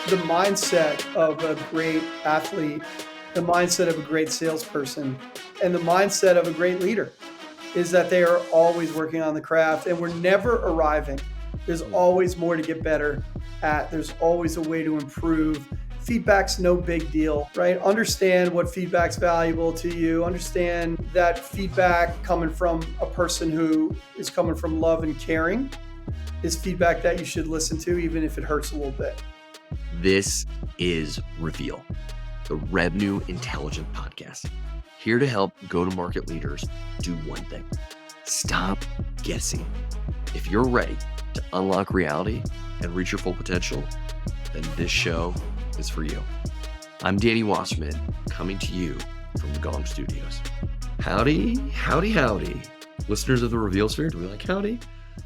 the mindset of a great athlete, the mindset of a great salesperson, and the mindset of a great leader is that they are always working on the craft and we're never arriving. There's always more to get better at. There's always a way to improve. Feedback's no big deal, right? Understand what feedback's valuable to you. Understand that feedback coming from a person who is coming from love and caring is feedback that you should listen to, even if it hurts a little bit. This is Reveal, the revenue intelligent podcast, here to help go-to-market leaders do one thing: stop guessing. If you're ready to unlock reality and reach your full potential, then this show is for you. I'm Danny Wasserman, coming to you from the Gong Studios. Howdy, howdy, howdy. Listeners of the Reveal Sphere, do we like howdy?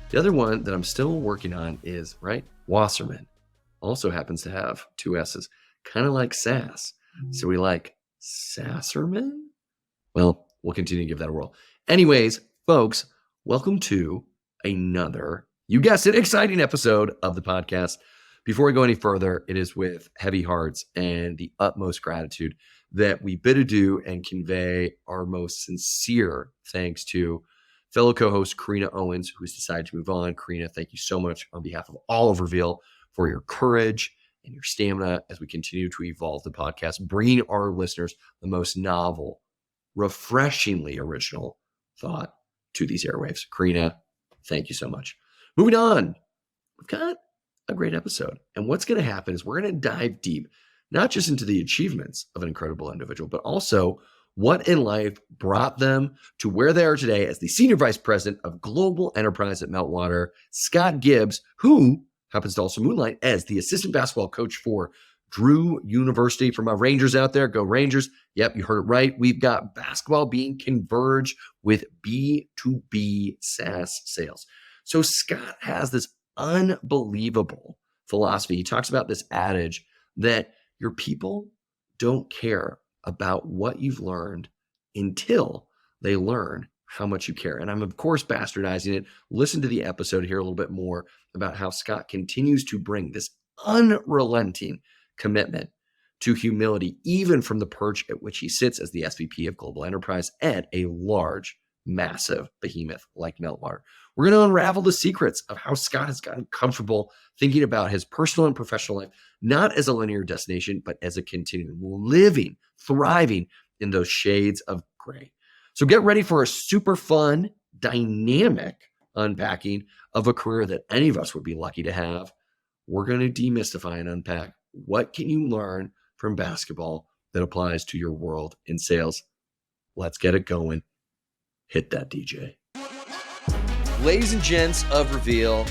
The other one that I'm still working on is, right, Wasserman. Also happens to have two S's, kind of like sass. So we like Sasserman? Well, we'll continue to give that a whirl. Anyways, folks, welcome to another, you guessed it, exciting episode of the podcast. Before we go any further, it is with heavy hearts and the utmost gratitude that we bid adieu and convey our most sincere thanks to fellow co-host Karina Owens, who has decided to move on. Karina, thank you so much on behalf of all of Reveal for your courage and your stamina as we continue to evolve the podcast, bringing our listeners the most novel, refreshingly original thought to these airwaves. Karina, thank you so much. Moving on, we've got a great episode. And what's going to happen is we're going to dive deep, not just into the achievements of an incredible individual, but also what in life brought them to where they are today as the Senior Vice President of Global Enterprise at Meltwater, Scott Gibbs, who happens to also moonlight as the assistant basketball coach for Drew University. For my Rangers out there, go Rangers. Yep, you heard it right. We've got basketball being converged with B2B SaaS sales. So Scott has this unbelievable philosophy. He talks about this adage that your people don't care about what you've learned until they learn how much you care. And I'm, of course, bastardizing it. Listen to the episode here a little bit more about how Scott continues to bring this unrelenting commitment to humility, even from the perch at which he sits as the SVP of Global Enterprise at a large, massive behemoth like Meltwater. We're going to unravel the secrets of how Scott has gotten comfortable thinking about his personal and professional life, not as a linear destination, but as a continuum, living, thriving in those shades of gray. So get ready for a super fun, dynamic unpacking of a career that any of us would be lucky to have. We're going to demystify and unpack what can you learn from basketball that applies to your world in sales. Let's get it going. Hit that, DJ. Ladies and gents of Reveal,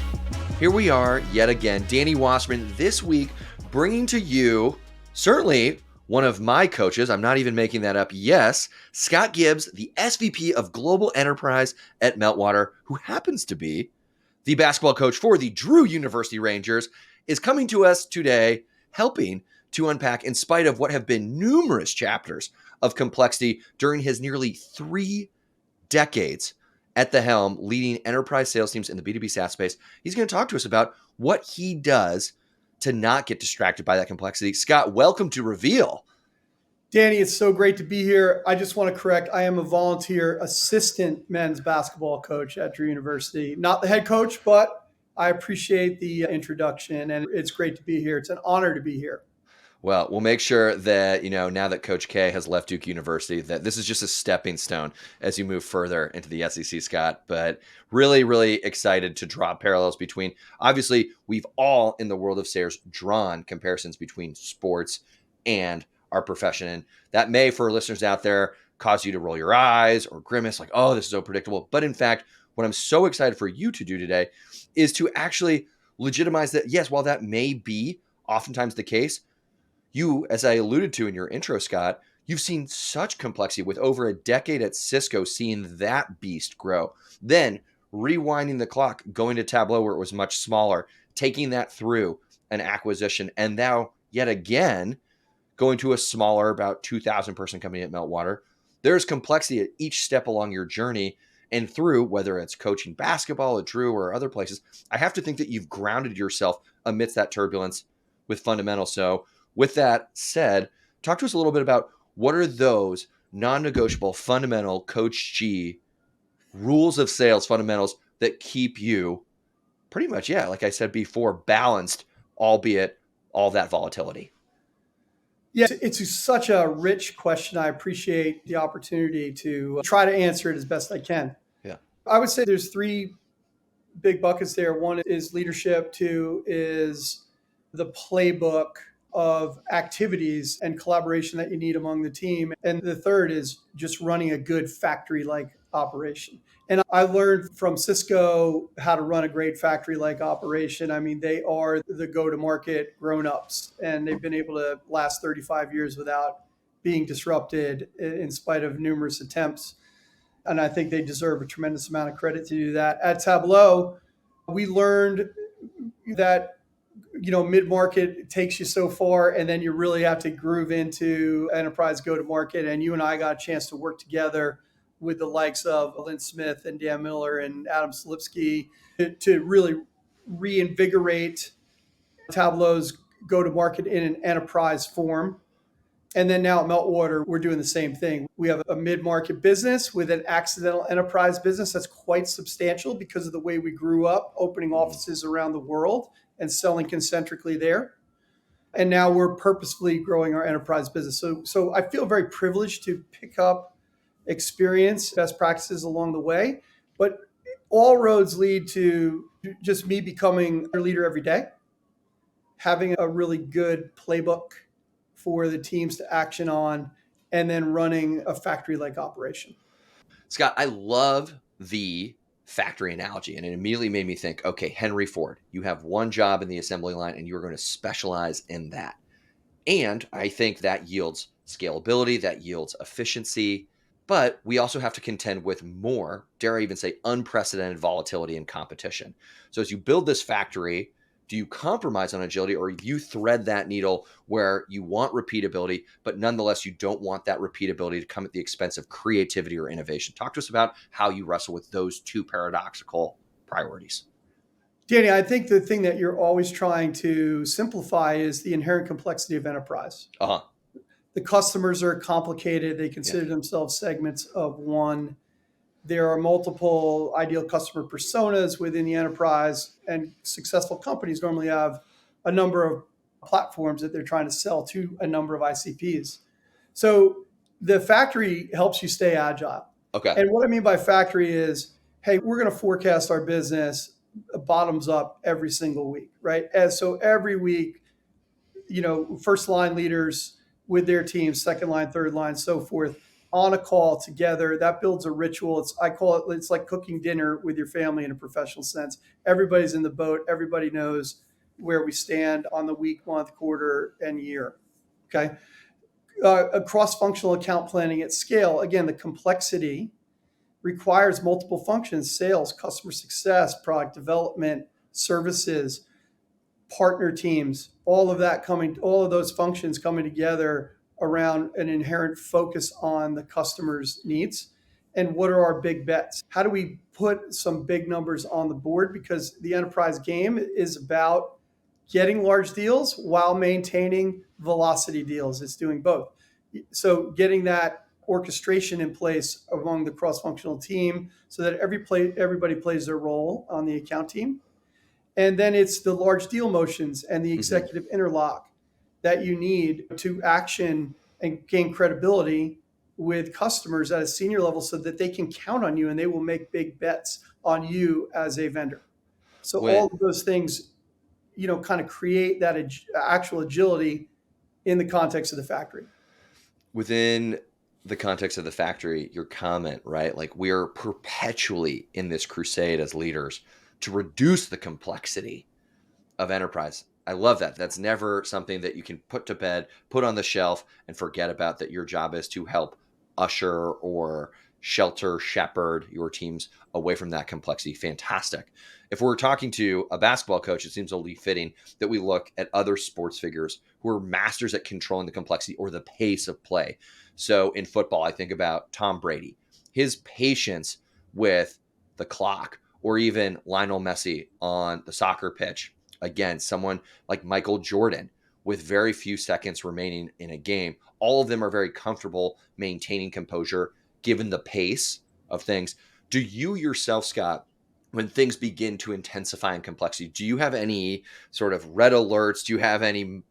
here we are yet again. Danny Wasserman this week bringing to you certainly one of my coaches. I'm not even making that up. Yes, Scott Gibbs, the SVP of Global Enterprise at Meltwater, who happens to be the basketball coach for the Drew University Rangers, is coming to us today, helping to unpack, in spite of what have been numerous chapters of complexity during his nearly 3 decades at the helm, leading enterprise sales teams in the B2B SaaS space. He's going to talk to us about what he does to not get distracted by that complexity. Scott, welcome to Reveal. Danny, it's so great to be here. I just want to correct, I am a volunteer assistant men's basketball coach at Drew University. Not the head coach, but I appreciate the introduction, and it's great to be here. It's an honor to be here. Well, we'll make sure that, now that Coach K has left Duke University, that this is just a stepping stone as you move further into the SEC, Scott. But really, really excited to draw parallels between, obviously, we've all in the world of sales drawn comparisons between sports and our profession. And that may, for listeners out there, cause you to roll your eyes or grimace like, oh, this is so predictable. But in fact, what I'm so excited for you to do today is to actually legitimize that, yes, while that may be oftentimes the case, you, as I alluded to in your intro, Scott, you've seen such complexity with over a decade at Cisco, seeing that beast grow. Then rewinding the clock, going to Tableau where it was much smaller, taking that through an acquisition, and now yet again going to a smaller, about 2,000 person company at Meltwater. There's complexity at each step along your journey and through, whether it's coaching basketball at Drew or other places. I have to think that you've grounded yourself amidst that turbulence with fundamentals. So with that said, talk to us a little bit about what are those non-negotiable fundamental Coach G rules of sales fundamentals that keep you pretty much, yeah, like I said before, balanced, albeit all that volatility. Yeah, it's such a rich question. I appreciate the opportunity to try to answer it as best I can. Yeah. I would say there's three big buckets there. One is leadership, two is the playbook of activities and collaboration that you need among the team. And the third is just running a good factory like operation. And I learned from Cisco how to run a great factory like operation. I mean, they are the go to market grown ups, and they've been able to last 35 years without being disrupted in spite of numerous attempts. And I think they deserve a tremendous amount of credit to do that. At Tableau, we learned that mid-market takes you so far, and then you really have to groove into enterprise go-to-market. And you and I got a chance to work together with the likes of Lynn Smith and Dan Miller and Adam Slipsky to really reinvigorate Tableau's go-to-market in an enterprise form. And then now at Meltwater, we're doing the same thing. We have a mid-market business with an accidental enterprise business that's quite substantial because of the way we grew up, opening offices around the world and selling concentrically there. And now we're purposefully growing our enterprise business. So I feel very privileged to pick up experience, best practices along the way. But all roads lead to just me becoming a leader every day, having a really good playbook for the teams to action on, and then running a factory-like operation. Scott, I love the factory analogy, and it immediately made me think, okay, Henry Ford, you have one job in the assembly line and you're going to specialize in that. And I think that yields scalability, that yields efficiency, but we also have to contend with more, dare I even say, unprecedented volatility and competition. So as you build this factory, do you compromise on agility, or you thread that needle where you want repeatability, but nonetheless, you don't want that repeatability to come at the expense of creativity or innovation? Talk to us about how you wrestle with those two paradoxical priorities. Danny, I think the thing that you're always trying to simplify is the inherent complexity of enterprise. Uh-huh. The customers are complicated. They consider themselves segments of one. There are multiple ideal customer personas within the enterprise, and successful companies normally have a number of platforms that they're trying to sell to a number of ICPs. So the factory helps you stay agile. Okay. And what I mean by factory is, hey, we're going to forecast our business bottoms up every single week, right? And so every week, first line leaders with their teams, second line, third line, so forth, on a call together. That builds a ritual. It's like cooking dinner with your family in a professional sense. Everybody's in the boat. Everybody knows where we stand on the week, month, quarter, and year. Okay. A cross-functional account planning at scale. Again, the complexity requires multiple functions: sales, customer success, product development, services, partner teams, all of those functions coming together around an inherent focus on the customer's needs. And what are our big bets? How do we put some big numbers on the board? Because the enterprise game is about getting large deals while maintaining velocity deals. It's doing both. So getting that orchestration in place among the cross-functional team so that everybody plays their role on the account team. And then it's the large deal motions and the executive interlock that you need to action and gain credibility with customers at a senior level so that they can count on you and they will make big bets on you as a vendor. So all of those things, kind of create that actual agility in the context of the factory. Within the context of the factory, your comment, right? Like, we're perpetually in this crusade as leaders to reduce the complexity of enterprise. I love that. That's never something that you can put to bed, put on the shelf, and forget about, that your job is to help usher or shelter, shepherd your teams away from that complexity. Fantastic. If we're talking to a basketball coach, it seems only fitting that we look at other sports figures who are masters at controlling the complexity or the pace of play. So in football, I think about Tom Brady, his patience with the clock, or even Lionel Messi on the soccer pitch. Again, someone like Michael Jordan, with very few seconds remaining in a game. All of them are very comfortable maintaining composure given the pace of things. Do you yourself, Scott, when things begin to intensify in complexity, do you have any sort of red alerts? Do you have any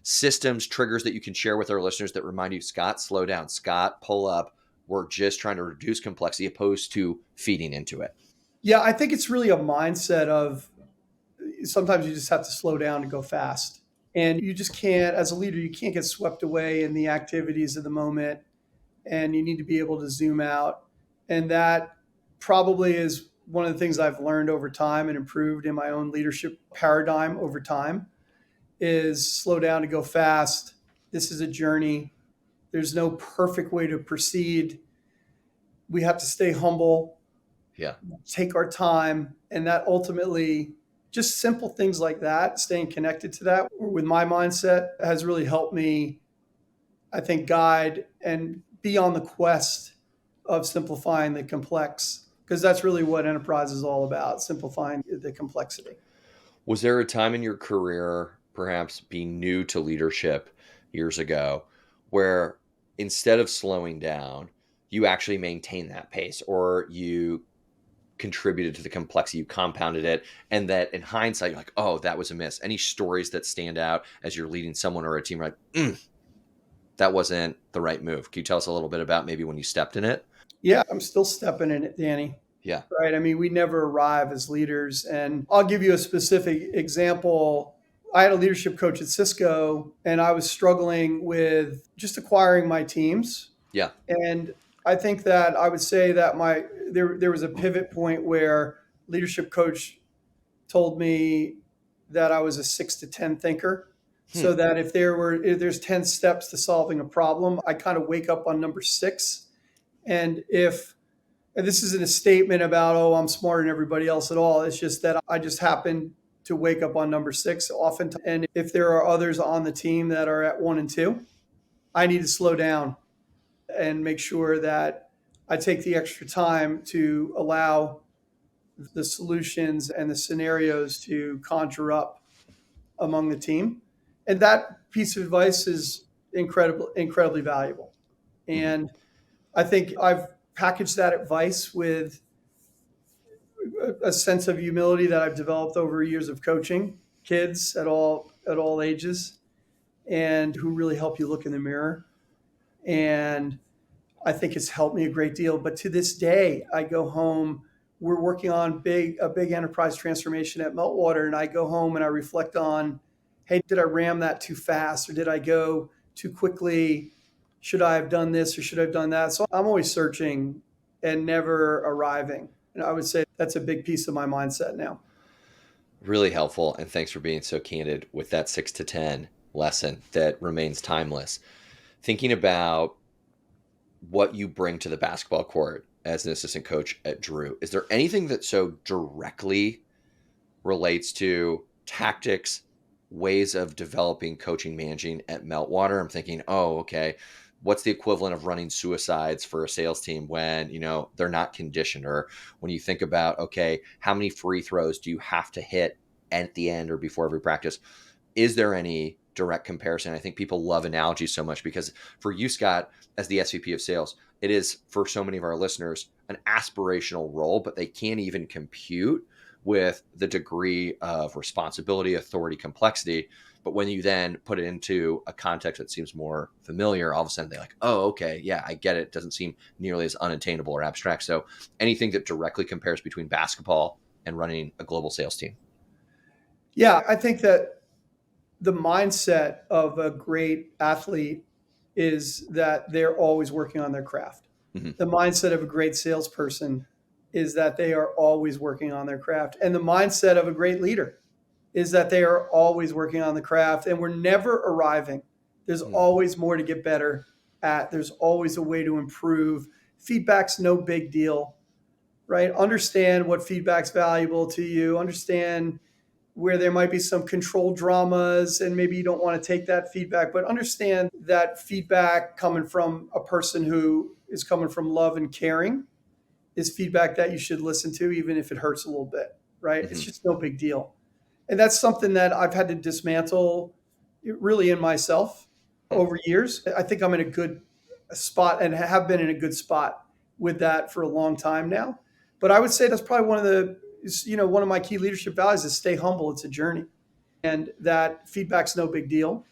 systems, triggers that you can share with our listeners that remind you, Scott, slow down, Scott, pull up. We're just trying to reduce complexity opposed to feeding into it? Yeah, I think it's really a mindset of sometimes you just have to slow down to go fast. And you just can't, as a leader, you can't get swept away in the activities of the moment. And you need to be able to zoom out. And that probably is one of the things I've learned over time and improved in my own leadership paradigm over time is slow down to go fast. This is a journey. There's no perfect way to proceed. We have to stay humble, Yeah. take our time, and that ultimately just simple things like that, staying connected to that with my mindset has really helped me, I think, guide and be on the quest of simplifying the complex, because that's really what enterprise is all about, simplifying the complexity. Was there a time in your career, perhaps being new to leadership years ago, where instead of slowing down, you actually maintained that pace or you contributed to the complexity, you compounded it, and that in hindsight, you're like, oh, that was a miss? Any stories that stand out as you're leading someone or a team, like, that wasn't the right move? Can you tell us a little bit about maybe when you stepped in it? Yeah, I'm still stepping in it, Danny. Yeah. Right. I mean, we never arrive as leaders. And I'll give you a specific example. I had a leadership coach at Cisco, and I was struggling with just acquiring my teams. Yeah. And I think that I would say that there was a pivot point where leadership coach told me that I was a 6 to 10 thinker. So that if there's 10 steps to solving a problem, I kind of wake up on number 6. And this isn't a statement about, oh, I'm smarter than everybody else at all. It's just that I just happen to wake up on number 6 often. And if there are others on the team that are at 1 and 2, I need to slow down and make sure that I take the extra time to allow the solutions and the scenarios to conjure up among the team. And that piece of advice is incredibly valuable. And I think I've packaged that advice with a sense of humility that I've developed over years of coaching kids at all ages, and who really help you look in the mirror. And I think it's helped me a great deal. But to this day, I go home. We're working on a big enterprise transformation at Meltwater, and I go home and I reflect on, hey, did I ram that too fast, or did I go too quickly? Should I have done this or should I have done that? So I'm always searching and never arriving. And I would say that's a big piece of my mindset now. Really helpful. And thanks for being so candid with that 6 to 10 lesson that remains timeless. Thinking about what you bring to the basketball court as an assistant coach at Drew, is there anything that so directly relates to tactics, ways of developing, coaching, managing at Meltwater? I'm thinking, oh, okay, what's the equivalent of running suicides for a sales team when, they're not conditioned? Or when you think about, okay, how many free throws do you have to hit at the end or before every practice? Is there any direct comparison? I think people love analogies so much because for you, Scott, as the SVP of sales, it is for so many of our listeners an aspirational role, but they can't even compute with the degree of responsibility, authority, complexity. But when you then put it into a context that seems more familiar, all of a sudden they're like, oh, okay, yeah, I get it. It doesn't seem nearly as unattainable or abstract. So anything that directly compares between basketball and running a global sales team? Yeah, I think that the mindset of a great athlete is that they're always working on their craft. Mm-hmm. The mindset of a great salesperson is that they are always working on their craft. And the mindset of a great leader is that they are always working on the craft, and we're never arriving. There's always more to get better at. There's always a way to improve. Feedback's no big deal, right? Understand what feedback's valuable to you. Understand where there might be some control dramas and maybe you don't want to take that feedback, but understand that feedback coming from a person who is coming from love and caring is feedback that you should listen to, even if it hurts a little bit, right? It's just no big deal. And that's something that I've had to dismantle really in myself over years. I think I'm in a good spot and have been in a good spot with that for a long time now. But I would say that's probably one of my key leadership values is stay humble. It's a journey, and that feedback's no big deal.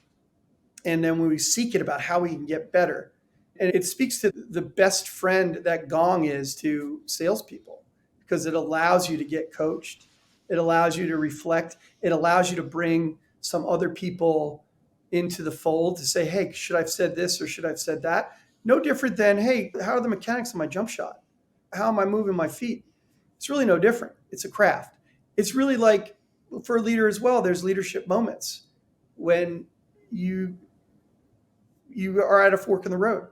And then when we seek it about how we can get better, and it speaks to the best friend that Gong is to salespeople, because it allows you to get coached. It allows you to reflect. It allows you to bring some other people into the fold to say, hey, should I have said this or should I have said that? No different than, hey, how are the mechanics of my jump shot? How am I moving my feet? It's really no different. It's a craft. It's really like for a leader as well, there's leadership moments when you are at a fork in the road.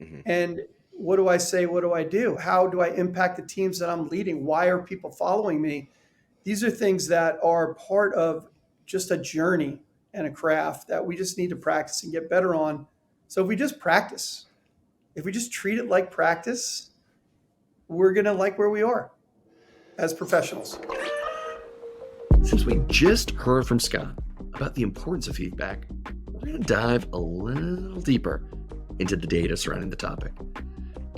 Mm-hmm. And what do I say? What do I do? How do I impact the teams that I'm leading? Why are people following me? These are things that are part of just a journey and a craft that we just need to practice and get better on. So if we just practice, if we just treat it like practice, we're going to like where we are as professionals. Since we just heard from Scott about the importance of feedback, we're going to dive a little deeper into the data surrounding the topic.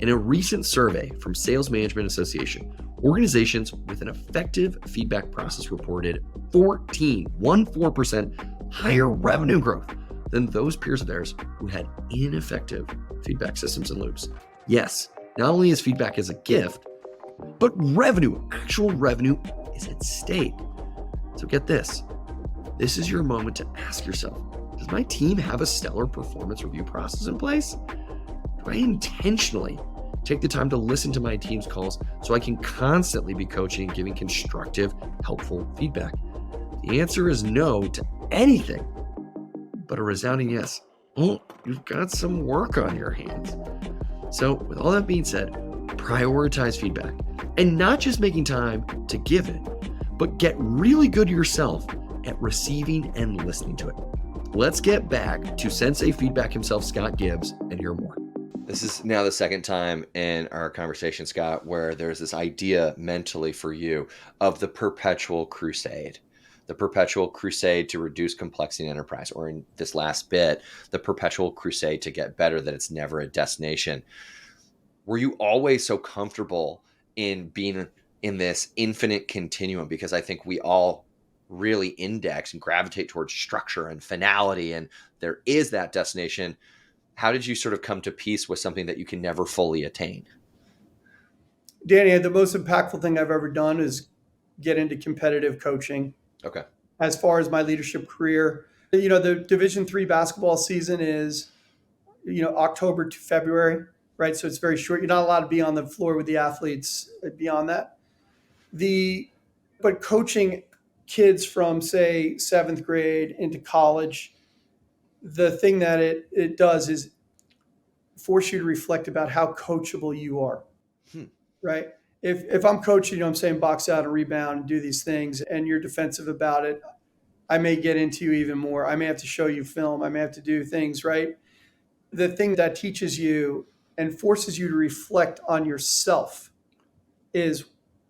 In a recent survey from Sales Management Association, organizations with an effective feedback process reported 14% higher revenue growth than those peers of theirs who had ineffective feedback systems and loops. Yes, not only is feedback as a gift, but actual revenue is at stake. So get this. This is your moment to ask yourself, does my team have a stellar performance review process in place? Do I intentionally take the time to listen to my team's calls so I can constantly be coaching and giving constructive, helpful feedback? The answer is no to anything but a resounding yes. Well, you've got some work on your hands. So with all that being said, prioritize feedback and not just making time to give it, but get really good yourself at receiving and listening to it. Let's get back to Sensei Feedback himself, Scott Gibbs, and hear more. This is now the second time in our conversation, Scott, where there's this idea mentally for you of the perpetual crusade. The perpetual crusade to reduce complexity in enterprise, or in this last bit, the perpetual crusade to get better, that it's never a destination. Were you always so comfortable in being in this infinite continuum? Because I think we all really index and gravitate towards structure and finality, and there is that destination. How did you sort of come to peace with something that you can never fully attain? Danny, the most impactful thing I've ever done is get into competitive coaching. Okay. As far as my leadership career, the Division III basketball season is, October to February, right? So it's very short. You're not allowed to be on the floor with the athletes beyond that. But coaching kids from, say, 7th grade into college, the thing that it does is force you to reflect about how coachable you are, right? If I'm coaching, I'm saying box out and rebound and do these things, and you're defensive about it, I may get into you even more. I may have to show you film. I may have to do things, right? The thing that teaches you and forces you to reflect on yourself is,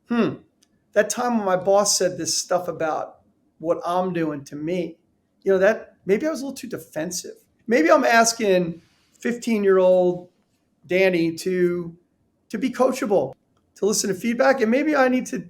that time when my boss said this stuff about what I'm doing to me, that maybe I was a little too defensive. Maybe I'm asking 15-year-old Danny to be coachable, to listen to feedback, and maybe I need to,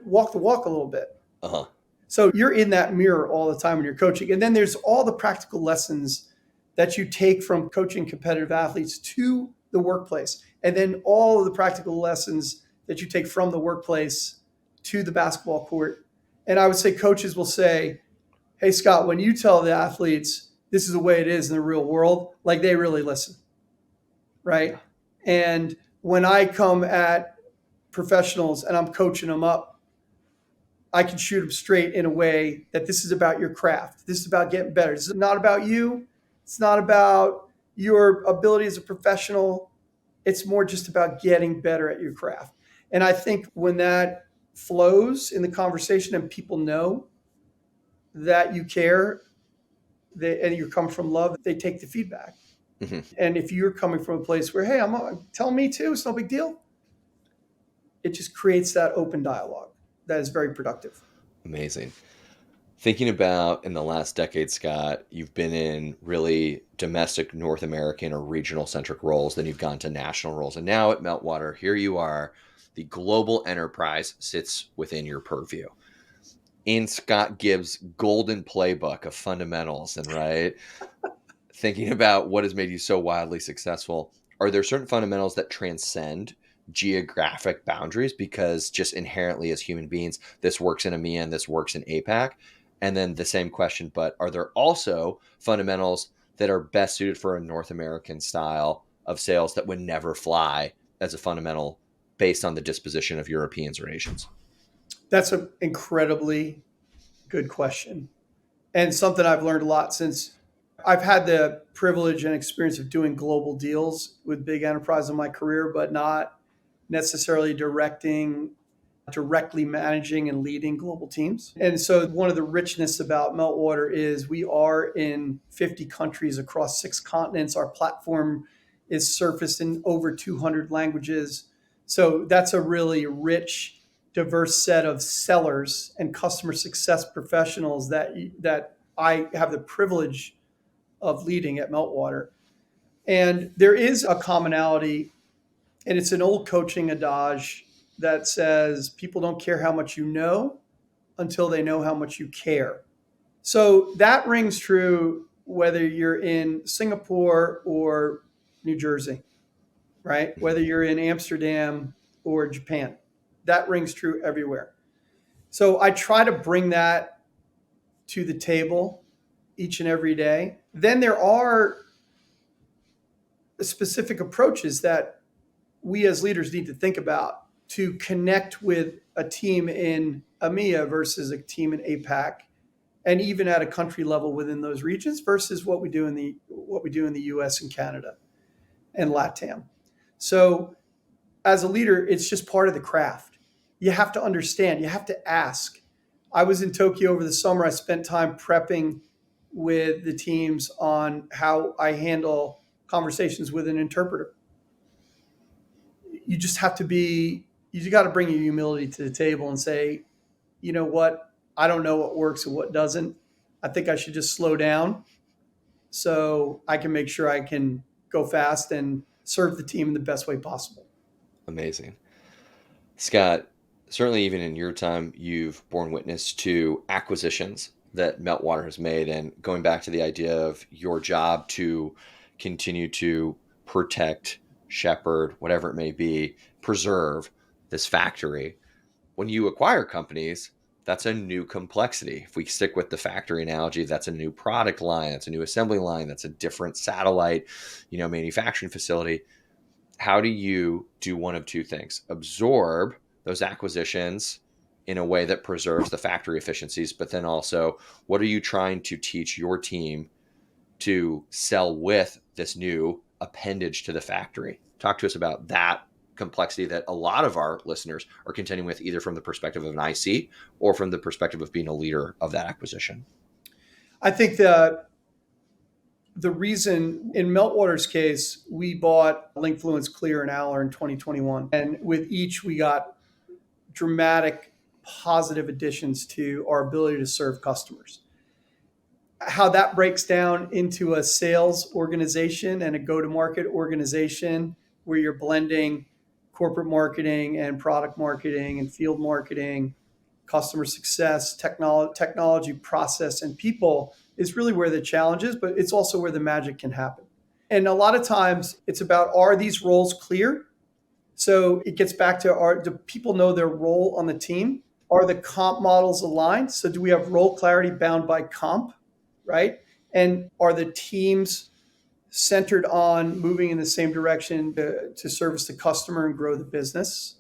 walk the walk a little bit. Uh-huh. So you're in that mirror all the time when you're coaching. And then there's all the practical lessons that you take from coaching competitive athletes to the workplace. And then all of the practical lessons that you take from the workplace to the basketball court. And I would say coaches will say, hey, Scott, when you tell the athletes this is the way it is in the real world, like they really listen, right? Yeah. And when I come at professionals and I'm coaching them up, I can shoot them straight in a way that this is about your craft. This is about getting better. This is not about you. It's not about your ability as a professional. It's more just about getting better at your craft. And I think when that flows in the conversation and people know that you care and you come from love, they take the feedback. Mm-hmm. And if you're coming from a place where, hey, tell me too, it's no big deal. It just creates that open dialogue that is very productive. Amazing. Thinking about in the last decade, Scott, you've been in really domestic North American or regional centric roles, then you've gone to national roles. And now at Meltwater, here you are, the global enterprise sits within your purview. In Scott Gibbs' golden playbook of fundamentals and right, thinking about what has made you so wildly successful, are there certain fundamentals that transcend geographic boundaries? Because just inherently as human beings, this works in EMEA and this works in APAC. And then the same question, but are there also fundamentals that are best suited for a North American style of sales that would never fly as a fundamental based on the disposition of Europeans or Asians? That's an incredibly good question, and something I've learned a lot since I've had the privilege and experience of doing global deals with big enterprise in my career, but not necessarily directly managing and leading global teams. And so one of the richness about Meltwater is we are in 50 countries across 6 continents. Our platform is surfaced in over 200 languages. So that's a really rich, diverse set of sellers and customer success professionals that I have the privilege of leading at Meltwater. And there is a commonality, and it's an old coaching adage that says people don't care how much you know until they know how much you care. So that rings true whether you're in Singapore or New Jersey, right? Whether you're in Amsterdam or Japan. That rings true everywhere. So I try to bring that to the table each and every day. Then there are specific approaches that we as leaders need to think about to connect with a team in EMEA versus a team in APAC, and even at a country level within those regions versus what we do in the US and Canada and LATAM. So as a leader, it's just part of the craft. You have to understand, you have to ask. I was in Tokyo over the summer. I spent time prepping with the teams on how I handle conversations with an interpreter. You just have to be, you got to bring your humility to the table and say, you know what, I don't know what works and what doesn't. I think I should just slow down so I can make sure I can go fast and serve the team in the best way possible. Amazing. Scott, certainly even in your time, you've borne witness to acquisitions that Meltwater has made. And going back to the idea of your job to continue to protect, shepherd, whatever it may be, preserve this factory. When you acquire companies, that's a new complexity. If we stick with the factory analogy, that's a new product line, that's a new assembly line, that's a different satellite, manufacturing facility. How do you do one of two things? Absorb those acquisitions in a way that preserves the factory efficiencies, but then also, what are you trying to teach your team to sell with this new appendage to the factory? Talk to us about that complexity that a lot of our listeners are contending with, either from the perspective of an IC or from the perspective of being a leader of that acquisition. I think that the reason in Meltwater's case, we bought Linkfluence, Clear, and Aller in 2021. And with each, we got dramatic positive additions to our ability to serve customers. How that breaks down into a sales organization and a go-to-market organization where you're blending corporate marketing and product marketing and field marketing, customer success, technology, process, and people is really where the challenge is, but it's also where the magic can happen. And a lot of times it's about, are these roles clear? So it gets back to, do people know their role on the team? Are the comp models aligned? So do we have role clarity bound by comp, right? And are the teams centered on moving in the same direction to service the customer and grow the business?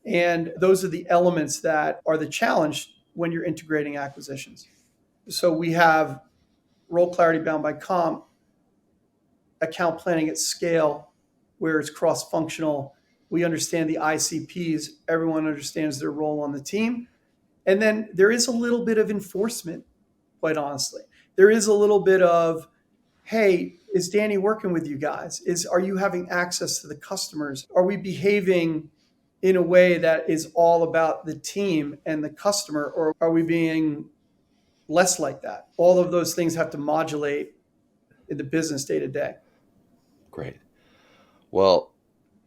And those are the elements that are the challenge when you're integrating acquisitions. So we have role clarity bound by comp, account planning at scale, where it's cross-functional. We understand the ICPs. Everyone understands their role on the team. And then there is a little bit of enforcement, quite honestly. There is a little bit of, hey, is Danny working with you guys? Are you having access to the customers? Are we behaving in a way that is all about the team and the customer, or are we being less like that. All of those things have to modulate in the business day to day. Great. Well,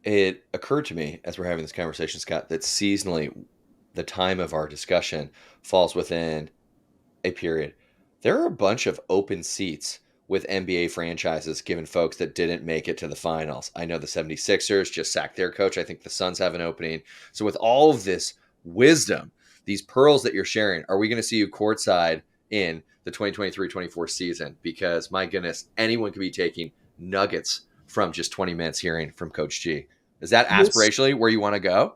it occurred to me as we're having this conversation, Scott, that seasonally, the time of our discussion falls within a period. There are a bunch of open seats with NBA franchises given folks that didn't make it to the finals. I know the 76ers just sacked their coach. I think the Suns have an opening. So with all of this wisdom, these pearls that you're sharing, are we going to see you courtside in the 2023-24 season? Because my goodness, anyone could be taking nuggets from just 20 minutes hearing from Coach G. Is that aspirationally where you want to go?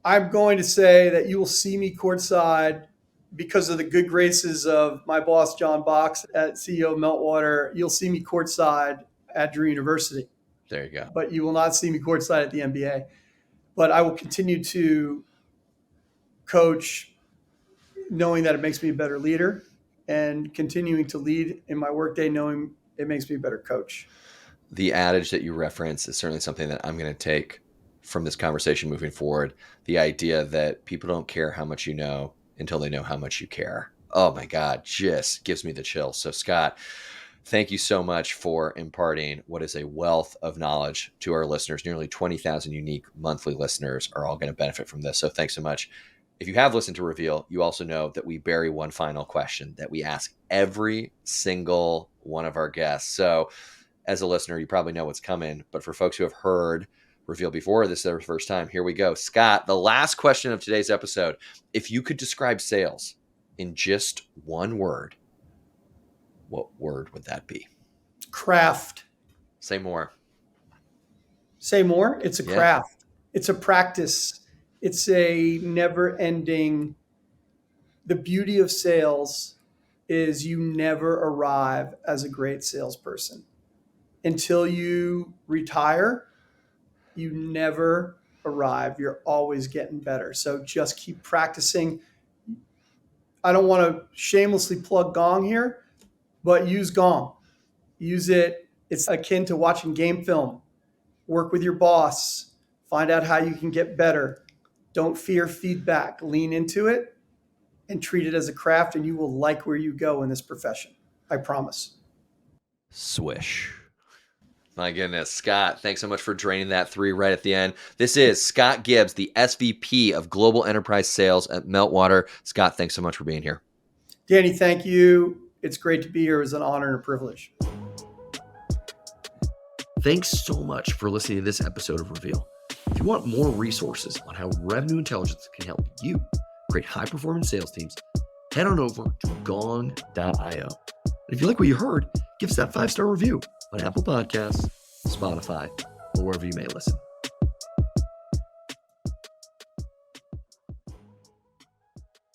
I'm going to say that you will see me courtside because of the good graces of my boss, John Box, at CEO of Meltwater. You'll see me courtside at Drew University. There you go. But you will not see me courtside at the NBA. But I will continue to coach knowing that it makes me a better leader, and continuing to lead in my workday knowing it makes me a better coach. The adage that you reference is certainly something that I'm going to take from this conversation moving forward. The idea that people don't care how much you know until they know how much you care. Oh my God, just gives me the chills. So Scott, thank you so much for imparting what is a wealth of knowledge to our listeners. Nearly 20,000 unique monthly listeners are all going to benefit from this. So thanks so much. If you have listened to Reveal, you also know that we bury one final question that we ask every single one of our guests. So as a listener, you probably know what's coming, but for folks who have heard Reveal before, this is their first time, here we go. Scott, the last question of today's episode. If you could describe sales in just one word, what word would that be? Craft. Say more. Say more? It's a craft. It's a practice. It's a never-ending. The beauty of sales is you never arrive as a great salesperson. Until you retire, you never arrive. You're always getting better. So just keep practicing. I don't want to shamelessly plug Gong here, but use Gong. Use it. It's akin to watching game film. Work with your boss. Find out how you can get better. Don't fear feedback. Lean into it and treat it as a craft, and you will like where you go in this profession. I promise. Swish. My goodness, Scott, thanks so much for draining that 3 right at the end. This is Scott Gibbs, the SVP of Global Enterprise Sales at Meltwater. Scott, thanks so much for being here. Danny, thank you. It's great to be here. It was an honor and a privilege. Thanks so much for listening to this episode of Reveal. If you want more resources on how revenue intelligence can help you create high-performance sales teams, head on over to Gong.io. If you like what you heard, give us that 5-star review on Apple Podcasts, Spotify, or wherever you may listen.